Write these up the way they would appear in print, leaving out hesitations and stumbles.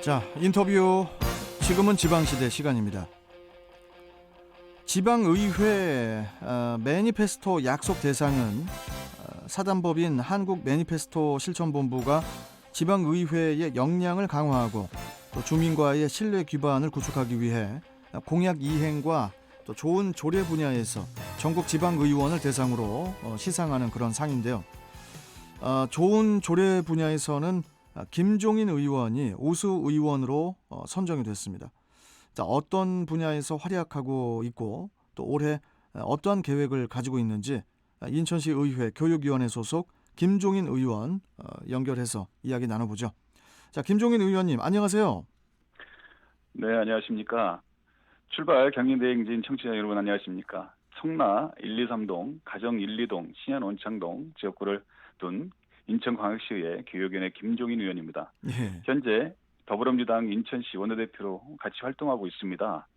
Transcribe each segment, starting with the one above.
자, 인터뷰. 지금은 지방시대 시간입니다. 지방의회 매니페스토 약속 대상은 사단법인 한국 매니페스토 실천본부가 지방의회의 역량을 강화하고 또 주민과의 신뢰 기반을 구축하기 위해 공약 이행과 또 좋은 조례 분야에서 전국 지방의원을 대상으로 시상하는 그런 상인데요. 좋은 조례 분야에서는 김종인 의원이 우수 의원으로 선정이 됐습니다. 자, 어떤 분야에서 활약하고 있고 또 올해 어떠한 계획을 가지고 있는지 인천시 의회 교육위원회 소속 김종인 의원 연결해서 이야기 나눠보죠. 자, 김종인 의원님 안녕하세요. 네, 안녕하십니까. 출발 경인대행진 청취자 여러분 안녕하십니까. 성나 1, 2, 3동, 가정 1, 2동, 신현 원창동 지역구를 둔 인천광역시의 교육위원회 김종인 의원입니다. 예. 현재 더불어민주당 인천시 원내대표로 같이 활동하고 있습니다.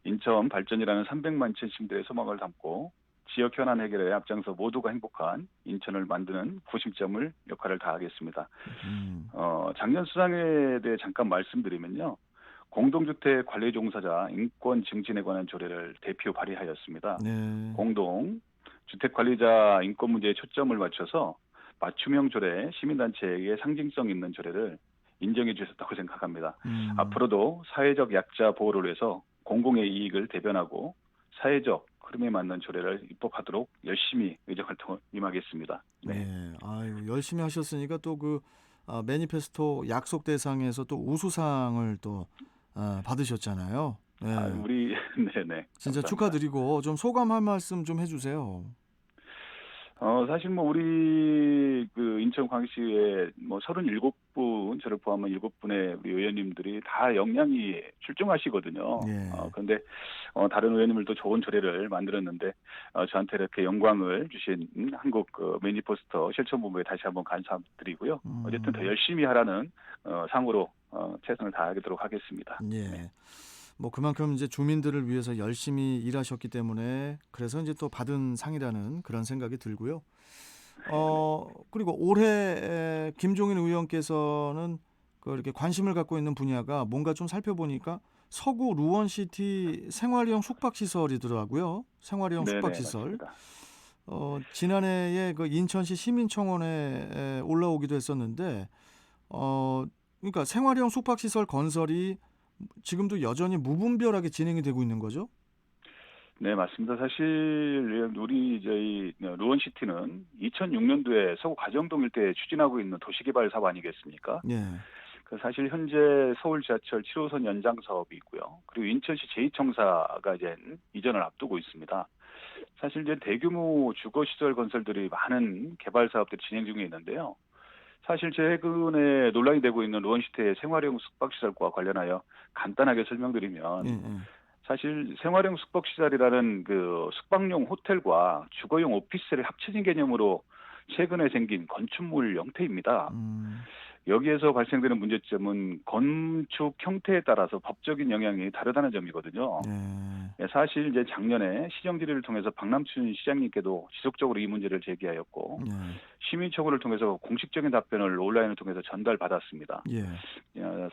인천 발전이라는 300만 인천 시민들의 소망을 담고 지역 현안 해결에 앞장서 모두가 행복한 인천을 만드는 구심점을 역할을 다하겠습니다. 작년 수상에 대해 잠깐 말씀드리면요. 공동주택 관리 종사자 인권 증진에 관한 조례를 대표 발의하였습니다. 네. 공동 주택 관리자 인권 문제에 초점을 맞춰서 맞춤형 조례, 시민단체에게 상징성 있는 조례를 인정해 주셨다고 생각합니다. 앞으로도 사회적 약자 보호를 위해서 공공의 이익을 대변하고 사회적 흐름에 맞는 조례를 입법하도록 열심히 의정 활동을 임하겠습니다. 네. 네. 아유, 열심히 하셨으니까 또 매니페스토 약속 대상에서 또 우수상을 또 받으셨잖아요. 네. 우리 네네. 진짜 감사합니다. 축하드리고 좀 소감 한 말씀 좀 해주세요. 사실 우리 인천광역시에 37분, 저를 포함한 7분의 우리 의원님들이 다 역량이 출중하시거든요. 예. 그런데 다른 의원님들도 좋은 조례를 만들었는데 저한테 이렇게 영광을 주신 한국 매니페스토 실천본부에 다시 한번 감사드리고요. 어쨌든 더 열심히 하라는 상으로 최선을 다하도록 하겠습니다. 예. 네. 그만큼 이제 주민들을 위해서 열심히 일하셨기 때문에 그래서 이제 또 받은 상이라는 그런 생각이 들고요. 그리고 올해 김종인 의원께서는 이렇게 관심을 갖고 있는 분야가 뭔가 좀 살펴보니까 서구 루원시티 생활형 숙박시설이더라고요. 생활형 네네, 숙박시설. 맞습니다. 지난해에 인천시 시민청원에 올라오기도 했었는데, 그러니까 생활형 숙박시설 건설이 지금도 여전히 무분별하게 진행이 되고 있는 거죠? 네, 맞습니다. 사실 저희 루원시티는 2006년도에 서구 가정동 일대에 추진하고 있는 도시개발 사업 아니겠습니까? 예. 사실 현재 서울 지하철 7호선 연장 사업이 있고요. 그리고 인천시 제2청사가 이제 이전을 앞두고 있습니다. 사실 이제 대규모 주거시설 건설들이 많은 개발 사업들이 진행 중에 있는데요. 사실 최근에 논란이 되고 있는 루원시티의 생활형 숙박시설과 관련하여 간단하게 설명드리면 예, 예. 사실 생활형 숙박시설이라는 숙박용 호텔과 주거용 오피스텔의 합쳐진 개념으로 최근에 생긴 건축물 형태입니다. 여기에서 발생되는 문제점은 건축 형태에 따라서 법적인 영향이 다르다는 점이거든요. 예. 사실 이제 작년에 시정 질의를 통해서 박남춘 시장님께도 지속적으로 이 문제를 제기하였고 예. 시민청원을 통해서 공식적인 답변을 온라인을 통해서 전달받았습니다. 예.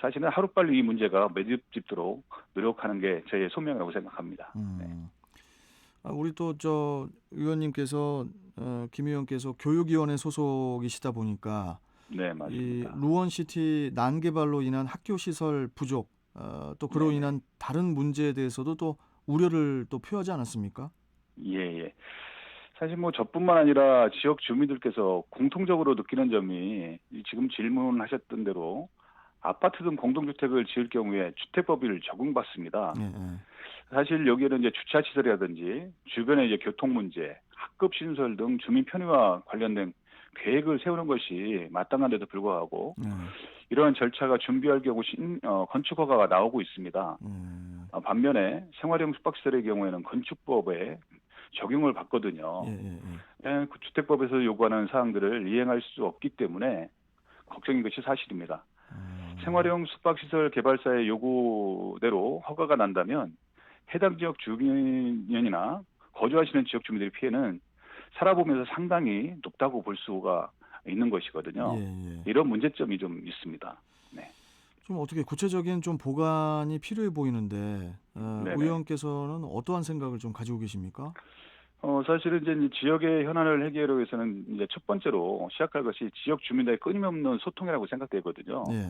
사실은 하루빨리 이 문제가 매듭짓도록 노력하는 게 저희의 소명이라고 생각합니다. 네. 우리 또 의원님께서 김 의원께서 교육위원회 소속이시다 보니까 네, 이 맞습니다. 루원시티 난개발로 인한 학교 시설 부족, 또 그로 네네. 인한 다른 문제에 대해서도 또 우려를 또 표하지 않았습니까? 예. 사실 저뿐만 아니라 지역 주민들께서 공통적으로 느끼는 점이 지금 질문하셨던 대로 아파트 등 공동주택을 지을 경우에 주택법을 적용받습니다. 예, 예. 사실 여기에는 이제 주차 시설이라든지 주변의 이제 교통 문제, 학급 신설 등 주민 편의와 관련된 계획을 세우는 것이 마땅한데도 불구하고 예. 이러한 절차가 준비할 경우 건축 허가가 나오고 있습니다. 반면에 생활형 숙박시설의 경우에는 건축법에 적용을 받거든요. 그 주택법에서 요구하는 사항들을 이행할 수 없기 때문에 걱정인 것이 사실입니다. 생활형 숙박시설 개발사의 요구대로 허가가 난다면 해당 지역 주민이나 거주하시는 지역 주민들의 피해는 살아보면서 상당히 높다고 볼 수가 있는 것이거든요. 예. 이런 문제점이 좀 있습니다. 네. 좀 어떻게 구체적인 좀 보완이 필요해 보이는데 네네. 의원께서는 어떠한 생각을 좀 가지고 계십니까? 사실은 이제 이 지역의 현안을 해결하기 위해서는 이제 첫 번째로 시작할 것이 지역 주민과의 끊임없는 소통이라고 생각되거든요. 네.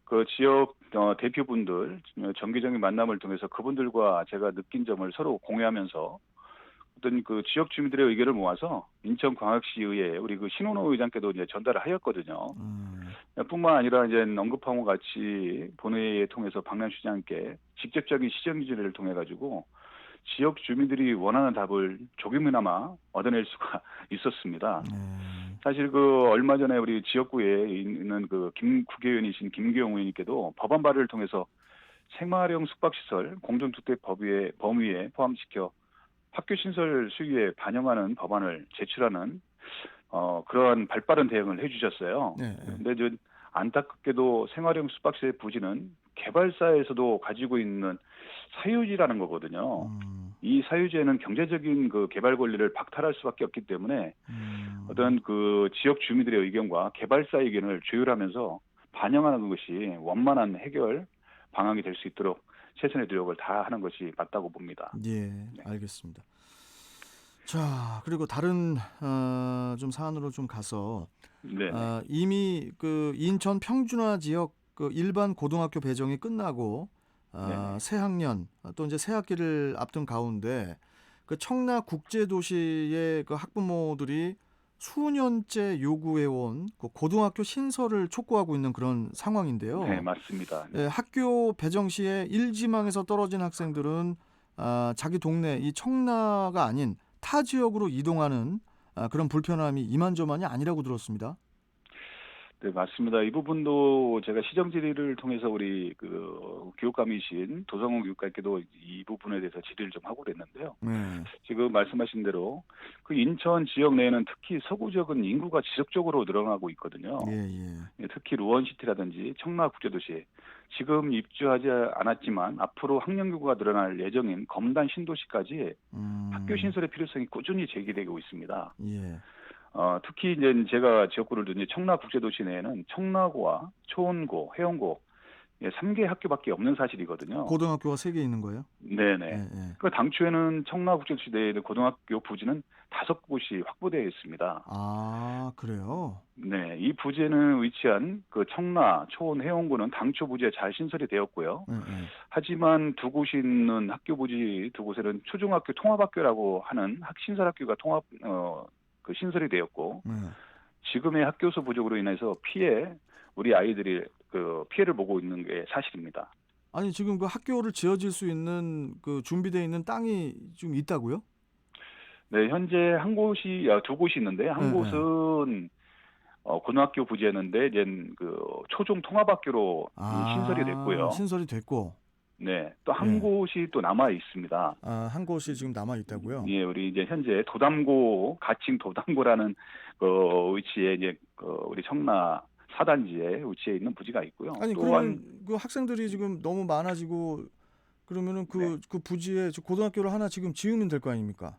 그 지역 대표분들 정기적인 만남을 통해서 그분들과 제가 느낀 점을 서로 공유하면서 어떤 그 지역 주민들의 의견을 모아서 인천광역시의회 우리 그 신원호 의장께도 이제 전달을 하였거든요. 음, 뿐만 아니라 이제 언급한 것 같이 본회의에 통해서 박남시장께 직접적인 시정 지지를 통해 가지고 지역 주민들이 원하는 답을 조금이나마 얻어낼 수가 있었습니다. 네. 사실 그 얼마 전에 우리 지역구에 있는 그 김 국회의원이신 김기영 의원님께도 법안 발의를 통해서 생활형 숙박시설 공동주택 범위에 포함시켜 학교 신설 수요에 반영하는 법안을 제출하는 그러한 발빠른 대응을 해주셨어요. 네. 네. 근데 저 안타깝게도 생활형 숙박시의 부지는 개발사에서도 가지고 있는 사유지라는 거거든요. 음, 이 사유지에는 경제적인 그 개발 권리를 박탈할 수밖에 없기 때문에 음, 어떤 그 지역 주민들의 의견과 개발사 의견을 조율하면서 반영하는 것이 원만한 해결 방안이 될 수 있도록 최선의 노력을 다하는 것이 맞다고 봅니다. 예, 네, 알겠습니다. 자, 그리고 다른 좀 사안으로 좀 가서 네네, 이미 그 인천 평준화 지역 그 일반 고등학교 배정이 끝나고 네네. 새 학년 또 이제 새 학기를 앞둔 가운데 그 청라 국제도시의 그 학부모들이 수년째 요구해온 그 고등학교 신설을 촉구하고 있는 그런 네, 상황인데요. 맞습니다. 예, 네. 학교 배정 시에 일지망에서 떨어진 학생들은 자기 동네 이 청라가 아닌 타 지역으로 이동하는 그런 불편함이 이만저만이 아니라고 들었습니다. 네, 맞습니다. 이 부분도 제가 시정 질의를 통해서 우리 그 교육감이신 도성훈 교육감께도 이 부분에 대해서 질의를 좀 하고 그랬는데요. 네, 지금 말씀하신 대로 그 인천 지역 내에는 특히 서구 지역은 인구가 지속적으로 늘어나고 있거든요. 예, 예. 예, 특히 루원시티라든지 청라국제도시 지금 입주하지 않았지만 앞으로 학령 규모가 늘어날 예정인 검단 신도시까지 학교 음, 신설의 필요성이 꾸준히 제기되고 있습니다. 예. 특히 이제 제가 지역구를 둔 이제 청라국제도시 내에는 청라고와 초원고, 해운고 3개 학교밖에 없는 사실이거든요. 고등학교가 세 개 있는 거예요? 예, 네네. 예. 그 당초에는 청라국제도시 내에 있는 고등학교 부지는 5곳이 확보되어 있습니다. 아, 그래요? 네, 이 부지에는 위치한 그 청라, 초원, 해운고는 당초 부지에 잘 신설이 되었고요. 예, 예. 하지만 두 곳이 있는 학교 부지 두 곳에는 초중학교 통합학교라고 하는 신설학교가 그 신설이 되었고 예. 지금의 학교수 부족으로 인해서 우리 아이들이 그 피해를 보고 있는 게 사실입니다. 아니 지금 그 학교를 지어질 수 있는 그 준비되어 있는 땅이 좀 있다고요? 네, 현재 두 곳이 있는데 예, 한 예. 곳은 고등학교 부지였는데 이제 그 초중 통합학교로 신설이 아, 됐고요. 신설이 됐고, 네, 또 한 예. 곳이 또 남아 있습니다. 한 곳이 지금 남아 있다고요? 예, 우리 이제 현재 가칭 도담고라는 위치에 이제 우리 청라 사단지에 위치해 있는 부지가 있고요. 아니 또한 그러면 그 학생들이 지금 너무 많아지고 그러면은 네. 그 부지에 저 고등학교를 하나 지금 지으면 될 거 아닙니까?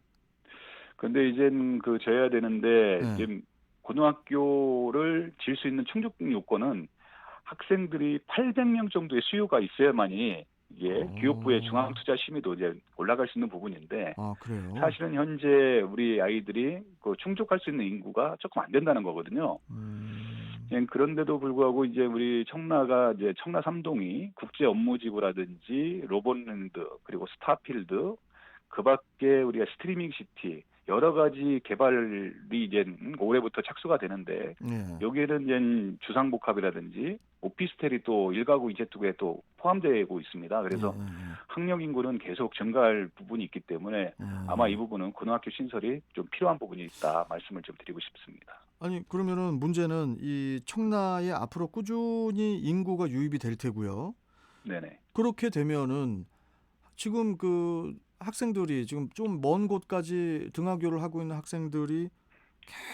근데 이젠 그 져야 되는데 예. 지금 고등학교를 지을 수 있는 충족 요건은 학생들이 800명 정도의 수요가 있어야만이 이게 교육부의 어, 중앙투자 심의도 이제 올라갈 수 있는 부분인데 아 그래요? 사실은 현재 우리 아이들이 그 충족할 수 있는 인구가 조금 안 된다는 거거든요. 음, 그런데도 불구하고 이제 우리 청라가 이제 청라 삼동이 국제 업무지구라든지 로봇랜드 그리고 스타필드 그밖에 우리가 스트리밍 시티 여러 가지 개발이 이제 올해부터 착수가 되는데 예. 여기에는 이제 주상복합이라든지 오피스텔이 또 1가구 2재택에 또 포함되고 있습니다. 예, 그래서 예, 예. 학령 인구는 계속 증가할 부분이 있기 때문에 아마 이 예. 부분은 고등학교 신설이 좀 필요한 부분이 있다 말씀을 좀 드리고 싶습니다. 아니 그러면은 문제는 이 청라에 앞으로 꾸준히 인구가 유입이 될 테고요. 네네. 그렇게 되면은 지금 그 학생들이 지금 좀 먼 곳까지 등하교를 하고 있는 학생들이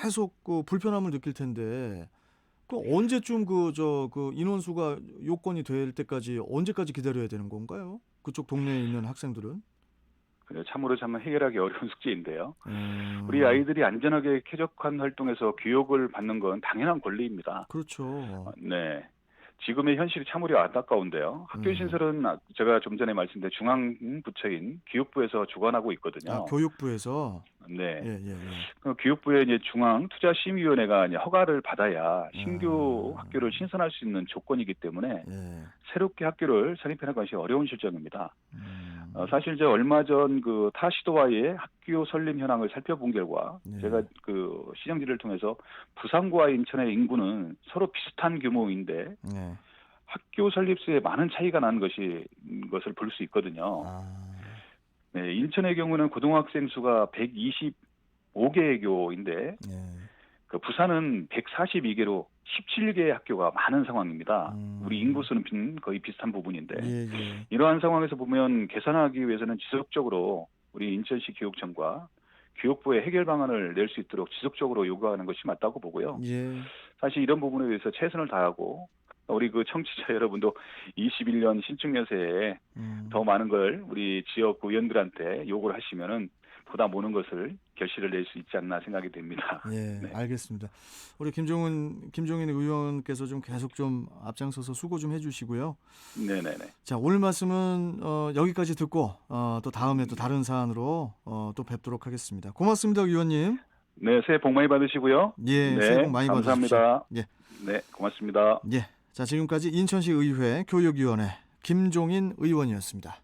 계속 그 불편함을 느낄 텐데 그 언제쯤 그 인원수가 요건이 될 때까지 언제까지 기다려야 되는 건가요? 그쪽 동네에 있는 학생들은? 참으로 참 해결하기 어려운 숙제인데요. 우리 음, 아이들이 안전하게 쾌적한 활동에서 교육을 받는 건 당연한 권리입니다. 그렇죠. 네. 지금의 현실이 참으로 안타까운데요. 학교 신설은 제가 좀 전에 말씀드린 중앙부처인 교육부에서 주관하고 있거든요. 교육부에서. 네. 예, 예, 예. 그 교육부의 이제 중앙투자심의위원회가 이제 허가를 받아야 신규 학교를 신설할 수 있는 조건이기 때문에 새롭게 학교를 설립하는 것이 어려운 실정입니다. 사실 이제 얼마 전 그 타 시도와의 학교 설립 현황을 살펴본 결과 제가 그 시정지를 통해서 부산과 인천의 인구는 서로 비슷한 규모인데 학교 설립수에 많은 차이가 나는 것을 볼 수 있거든요. 네, 인천의 경우는 고등학생 수가 125개 교인데 그 부산은 142개로 17개의 학교가 많은 상황입니다. 우리 인구수는 거의 비슷한 부분인데 이러한 상황에서 보면 개선하기 위해서는 지속적으로 우리 인천시 교육청과 교육부의 해결 방안을 낼 수 있도록 지속적으로 요구하는 것이 맞다고 보고요. 사실 이런 부분에 대해서 최선을 다하고 우리 그 청취자 여러분도 21년 신축년세에 더 많은 걸 우리 지역 의원들한테 요구를 하시면은 보다 모는 것을 결실을 낼 수 있지 않나 생각이 됩니다. 예, 네. 알겠습니다. 우리 김종인 의원께서 좀 계속 좀 앞장서서 수고 좀 해주시고요. 네네네. 자, 오늘 말씀은 여기까지 듣고 또 다음에 또 다른 사안으로 또 뵙도록 하겠습니다. 고맙습니다, 의원님. 네, 새해 복 많이 받으시고요. 예, 네, 새해 복 많이 감사합니다. 받으십시오. 예. 네, 고맙습니다. 예. 자, 지금까지 인천시 의회 교육위원회 김종인 의원이었습니다.